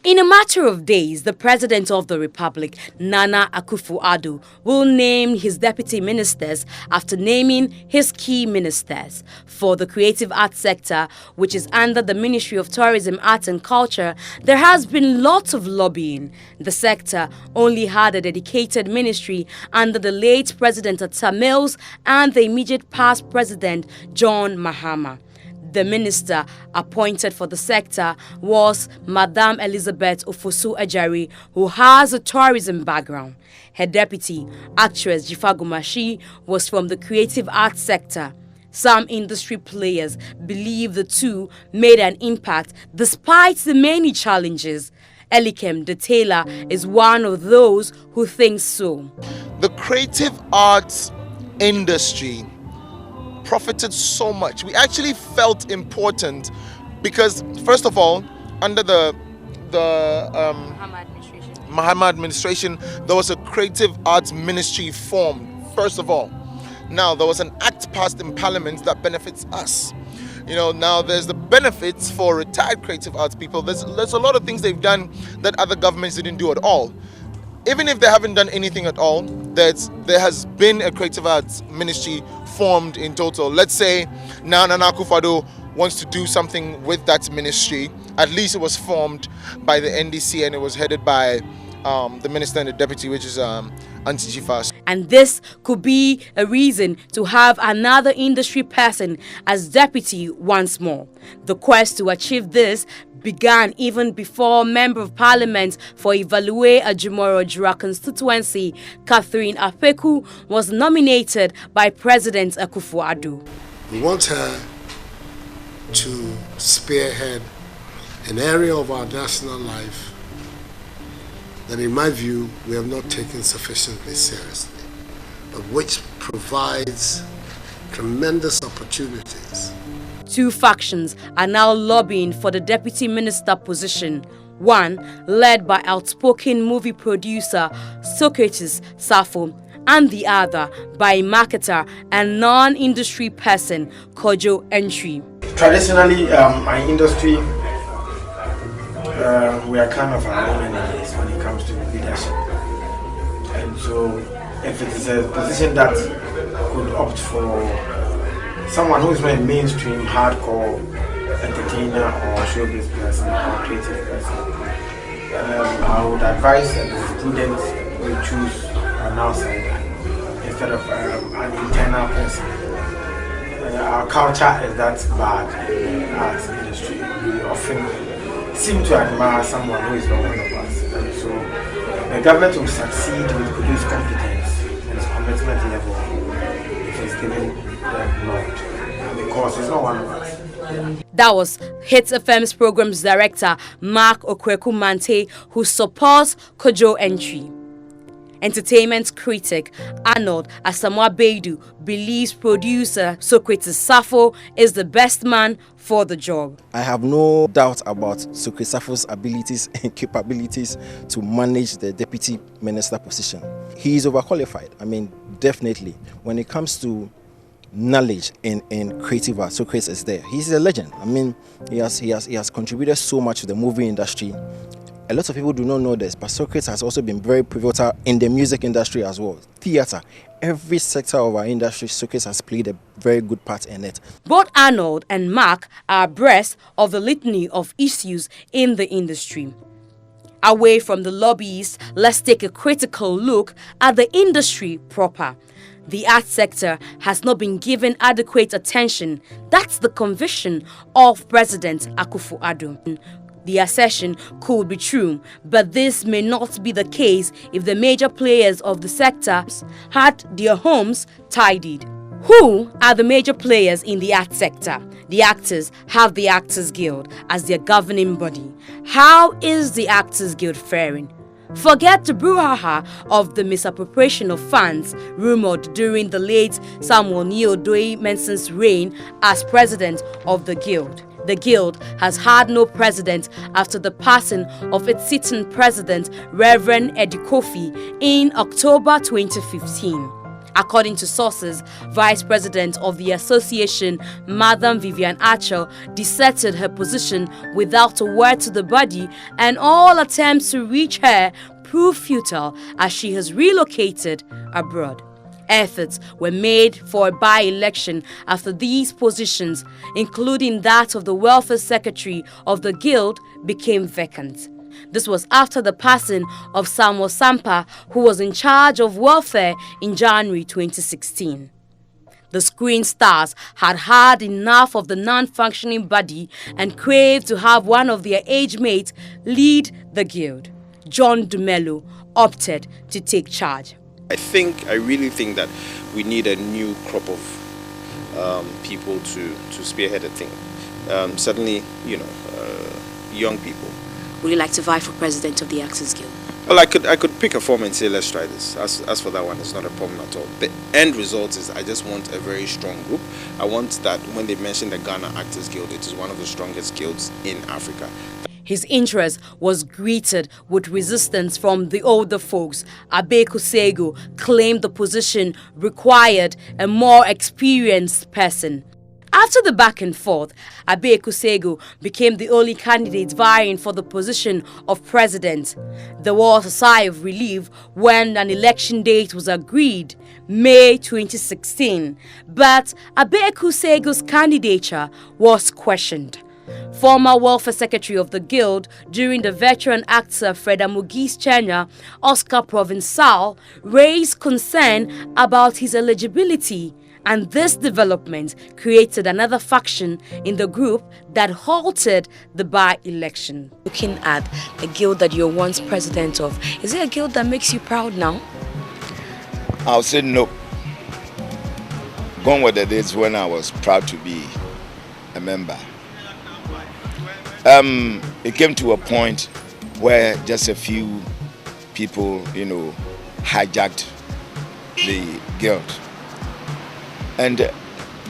In a matter of days, the President of the Republic, Nana Akuffo-Addo, will name his deputy ministers after naming his key ministers. For the creative arts sector, which is under the Ministry of Tourism, Arts and Culture, there has been lots of lobbying. The sector only had a dedicated ministry under the late President Atta Mills and the immediate past President John Mahama. The minister appointed for the sector was Madame Elizabeth Ofosu-Ajari, who has a tourism background. Her deputy, actress Jifagumashi, was from the creative arts sector. Some industry players believe the two made an impact despite the many challenges. Elikem, the tailor, is one of those who thinks so. The creative arts industry profited so much. We actually felt important because, first of all, under the Mahama administration, there was a creative arts ministry formed, first of all. Now, there was an act passed in Parliament that benefits us. You know, now there's the benefits for retired creative arts people. There's a lot of things they've done that other governments didn't do at all. Even if they haven't done anything at all, there has been a creative arts ministry formed in total. Let's say now Nana Akuffo-Addo wants to do something with that ministry. At least it was formed by the NDC and it was headed by the minister and the deputy, which is Auntie Jifa. And this could be a reason to have another industry person as deputy once more. The quest to achieve this began even before Member of Parliament for Ivalue Ajumoro Jura constituency, Catherine Apeku, was nominated by President Akuffo-Addo. We want her to spearhead an area of our national life that, in my view, we have not taken sufficiently seriously, but which provides tremendous opportunities. Two factions are now lobbying for the deputy minister position. One, led by outspoken movie producer Socrates Safo, and the other by marketer and non-industry person Kojo Entry. Traditionally, our industry, we are kind of alone when it comes to leadership. And so, if it is a position that could opt for someone who is not a mainstream, hardcore entertainer or showbiz person or creative person, I would advise that the students will choose an outsider instead of an internal person. Our culture is that bad in the arts industry. We often seem to admire someone who is not one of us. And so the government will succeed with produce competence and its commitment level if it's given them nod, because it's not one of us. That was Hits FM's Programs Director Mark Okweku-Mante, who supports Kojo Entry. Entertainment critic Arnold Asamoah Beidu believes producer Socrates Safo is the best man for the job. I have no doubt about Socrates Safo's abilities and capabilities to manage the deputy minister position. He is overqualified. I mean, definitely. When it comes to knowledge in creative art, Socrates is there. He's a legend. I mean, he has contributed so much to the movie industry. A lot of people do not know this, but Socrates has also been very pivotal in the music industry as well. Theater, every sector of our industry, Socrates has played a very good part in it. Both Arnold and Mark are abreast of the litany of issues in the industry. Away from the lobbyists, let's take a critical look at the industry proper. The art sector has not been given adequate attention. That's the conviction of President Akuffo-Addo. The assertion could be true, but this may not be the case if the major players of the sector had their homes tidied. Who are the major players in the art sector? The actors have the Actors Guild as their governing body. How is the Actors Guild faring? Forget the brouhaha of the misappropriation of funds rumored during the late Samuel Niodoye Mensah's reign as president of the Guild. The Guild has had no president after the passing of its sitting president, Reverend Eddie Kofi, in October 2015. According to sources, Vice President of the association, Madam Vivian Archer, deserted her position without a word to the body, and all attempts to reach her proved futile as she has relocated abroad. Efforts were made for a by-election after these positions, including that of the Welfare Secretary of the Guild, became vacant. This was after the passing of Samuel Sampa, who was in charge of welfare in January 2016. The Screen Stars had had enough of the non-functioning body and craved to have one of their age mates lead the guild. John Dumelo opted to take charge. I really think that we need a new crop of people to spearhead the thing. Certainly, young people. Would you like to vie for president of the Actors Guild? Well, I could pick a form and say, let's try this. As for that one, it's not a problem at all. The end result is I just want a very strong group. I want that when they mention the Ghana Actors Guild, it is one of the strongest guilds in Africa. His interest was greeted with resistance from the older folks. Abe Kusego claimed the position required a more experienced person. After the back and forth, Abe Kusego became the only candidate vying for the position of president. There was a sigh of relief when an election date was agreed, May 2016. But Abe Kusego's candidature was questioned. Former Welfare Secretary of the Guild during the veteran actor Fred Amugi's tenure, Oscar Provençal, raised concern about his eligibility, and this development created another faction in the group that halted the by-election. Looking at the guild that you're once president of, is it a guild that makes you proud now? I'll say no. Gone were the days when I was proud to be a member. It came to a point where just a few people, hijacked the guild and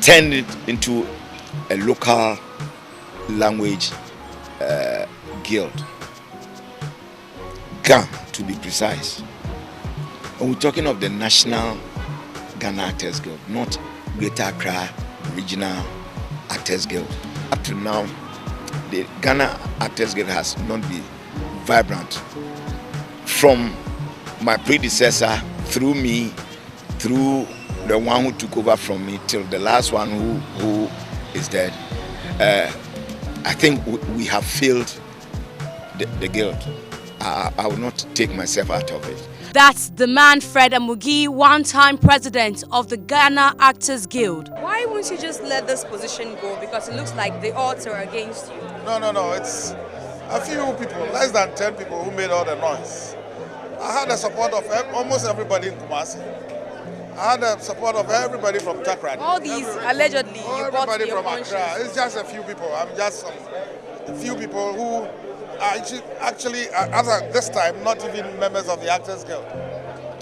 turned it into a local language guild. GAN, to be precise. And we're talking of the National Ghana Actors Guild, not Greater Accra Regional Actors Guild. Up to now, the Ghana Actors Guild has not been vibrant. From my predecessor, through me, through the one who took over from me, till the last one who is dead, I think we have failed the guild. I will not take myself out of it. That's the man Fred Amugi, one-time president of the Ghana Actors Guild. Why won't you just let this position go? Because it looks like the odds are against you. No. It's a few people, less than 10 people who made all the noise. I had the support of almost everybody in Kumasi. I had the support of everybody from Takrady. All these, allegedly, you bought everybody your from Accra. It's just a few people. I'm just a few people who are actually, as of this time, not even members of the Actors Guild,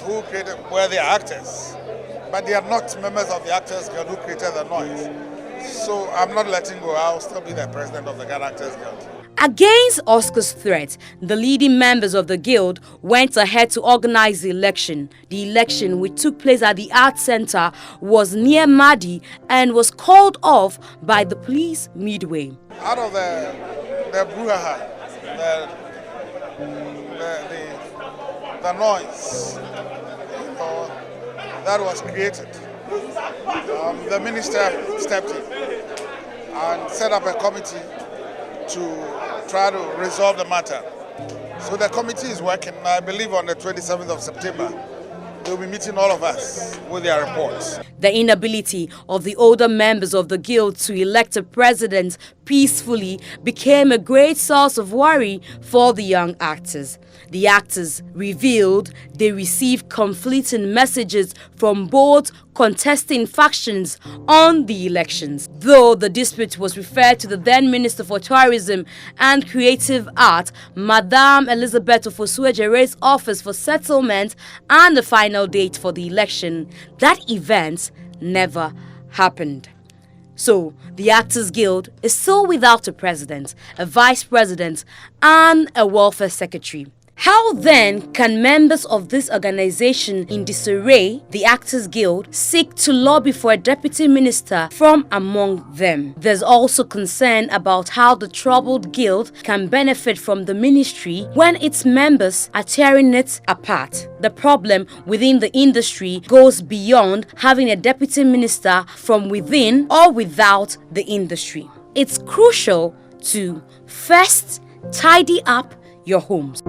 who created, well, they are actors, but they are not members of the Actors Guild who created the noise. So I'm not letting go. I'll still be the president of the Ghana Actors Guild. Against Oscar's threat, the leading members of the guild went ahead to organize the election. The election, which took place at the Arts Center, was near Madi and was called off by the police midway. Out of the brouhaha, the noise, that was created, the minister stepped in and set up a committee to try to resolve the matter. So the committee is working. I believe on the 27th of September, they'll be meeting all of us with their reports. The inability of the older members of the guild to elect a president peacefully became a great source of worry for the young actors. The actors revealed they received conflicting messages from both contesting factions on the elections. Though the dispute was referred to the then Minister for Tourism and Creative Art, Madame Elizabeth Ofosu-Ejere's office for settlement and the final date for the election, that event never happened. So, the Actors Guild is still without a president, a vice president, and a welfare secretary. How then can members of this organization in disarray, the Actors Guild, seek to lobby for a deputy minister from among them? There's also concern about how the troubled guild can benefit from the ministry when its members are tearing it apart. The problem within the industry goes beyond having a deputy minister from within or without the industry. It's crucial to first tidy up your homes.